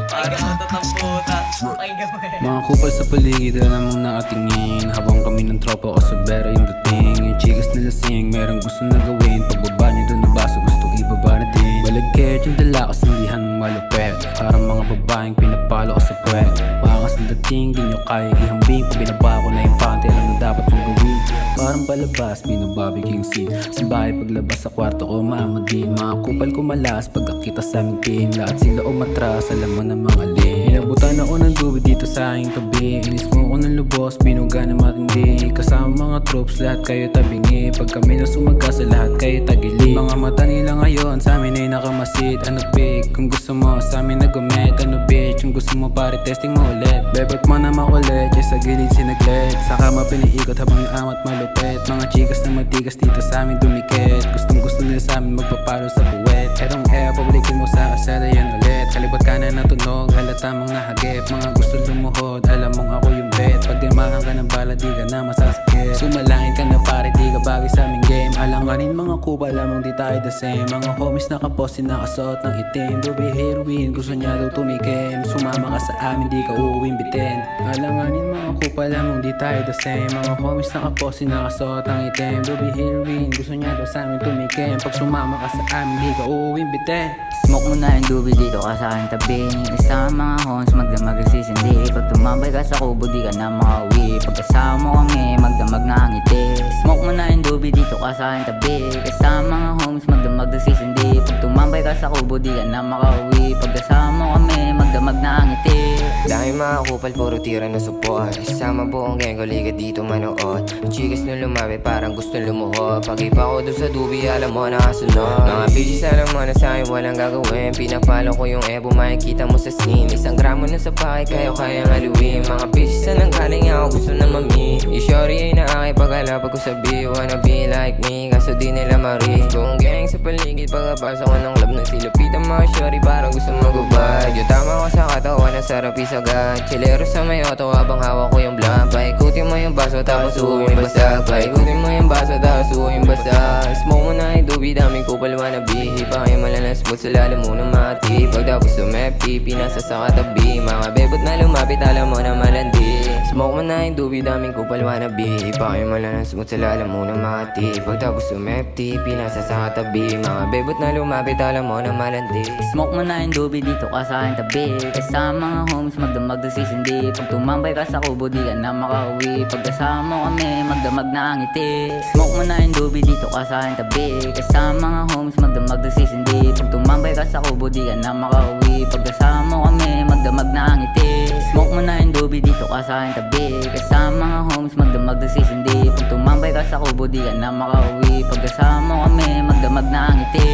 Parang matatamputan. Mga kupal sa paligid namang nakatingin habang kami ng tropa ko sa bera yung dating. Yung chikas na lasing, merong gusto na gawin. Pagbaba nyo dun na baso, gusto ibaba na din. Balagkit yung dala ko, sindihan malupet. Parang mga babaeng pinapalo ko sa puwet. Wakas na dating, di nyo kaya ihambing. Pag binaba ko na yung panty, alam na dapat mong gawin. Parang palabas, binababig yung scene. Simbahay paglabas sa kwarto ko, mamadin. Mga kupal ko malas, pagkakita sa aming team. Lahat sila umatras, alam mo na mga lane. Inabutan ako ng dubi dito sa aking tabi. Inis mo ko ng lubos, binuga na matindi. Kasama mga troops, lahat kayo tabingi. Pag kami na sumaga sa lahat kayo tagili. Mga mata nila ngayon, sa amin ay nakamasid. Ano pick, kung gusto mo, sa amin nag-umet. Ano bitch, kung gusto mo pare testing mo ulit. Bebot mo na makulit, sa gilid sinaglit. Saka mapiniikot habang yung amat malupit. Mga chikas na matigas dito sa amin dumikit. Gustong gusto nila sa amin magpapalo sa puwet. Etong pablikin mo sa asela yan ulit. Kalibot ka na natunog, halata mong nahagip. Mga gusto lumuhod, alam mong ako yung bet. Pag dimahan ka ng bala, di ka na masasakit. Sumalangin ka na pare, di ka bagay sa aming game. Alanganin mga kuba, lamang di tayo the same. Mga homies nakaposte, nakasuot ng itim. Ruby heroin, gusto niya daw tumikim. Sumama ka sa amin, di ka uuwing bitin. Alanganin mga kuba, lamang di tayo the same. Mga homies nakaposte, nakasuot ng itim. Ruby heroin, gusto niya daw sa amin tumikim. Pag sumama ka sa amin, di ka uuwing bitin. Smoke mo na yung dubi dito ka sa aking tabi. Isa ang mga homes, magdamag nagsisindi. Pag tumambay ka sa kubo, di ka na makauwi. Pag kasama mo kami, magdamag na ang ngiti. Smoke mo na yung dubi dito ka sa aking tabi. Isa ang mga homes, magdamag nagsisindi. Pag tumambay ka sa kubo, di ka na makauwi. Pag kasama mo kami, magdamag na ang ngiti. Dahil mga kupal, puro tira na support. Isama buong gang ko, liga dito manood. Chikas na lumabi, parang gusto lumuhod. Pag ipa ko doon sa dubi, alam mo na kasunod. Mga bitches, alam mo na sa'yo, walang gagawin. Pinapalo ko yung ebo, makikita mo sa scene. Isang gramo na sa pakay, kayo kayang aluin. Mga bitches na nanggaling ako, gusto na mami. Yung shorty ay naakay, pag-alapag ko sabi. Wanna be like me, kaso di nila maris. Buong gang sa paligid, pagkapasok ko ng lab ng silupitan. Mga shorty, parang gusto magubad. Yung tama ko sa katawan, ang sarap isagan. Chilero sa may auto, habang hawak ko yung blank. Paikutin mo yung baso, tapos uwing basag. Paikutin mo yung baso, tapos uwing basag. Smoke mo na yung dubi, daming kupal wannabe. Hipa kayo malalang smooth, sa lalim mo ng mati. Pagtapos sumepti, pinasa sa katabi. Mga bebot na lumapit, alam mo na malandi. Smoke mo na yung dubi, daming kupal wannabe. Hipa kayo malalang smooth, sa lalim mo ng mati. Pagtapos sumepti, pinasa sa katabi. Mga bebot na lumapit, alam mo na malandi. Smoke mo na yung dubi dito ka sa aking tabi. Isa ang mga homes, magdamag nagsisindi. Pag tumambay ka sa kubo, di ka na makauwi. Pag kasama mo kami, magdamag na ang ngiti. Smoke mo na yung dubi dito ka sa aking tabi. Isa ang mga homes, magdamag nagsisindi. Pag tumambay ka sa kubo, di ka na makauwi. Pag kasama mo kami, magdamag na ang ngiti. Smoke mo na yung dubi dito ka sa aking tabi. Isa ang mga homes, magdamag nagsisindi. Pag tumambay ka sa kubo, di ka na makauwi. Pag kasama mo kami, magdamag na ang ngiti.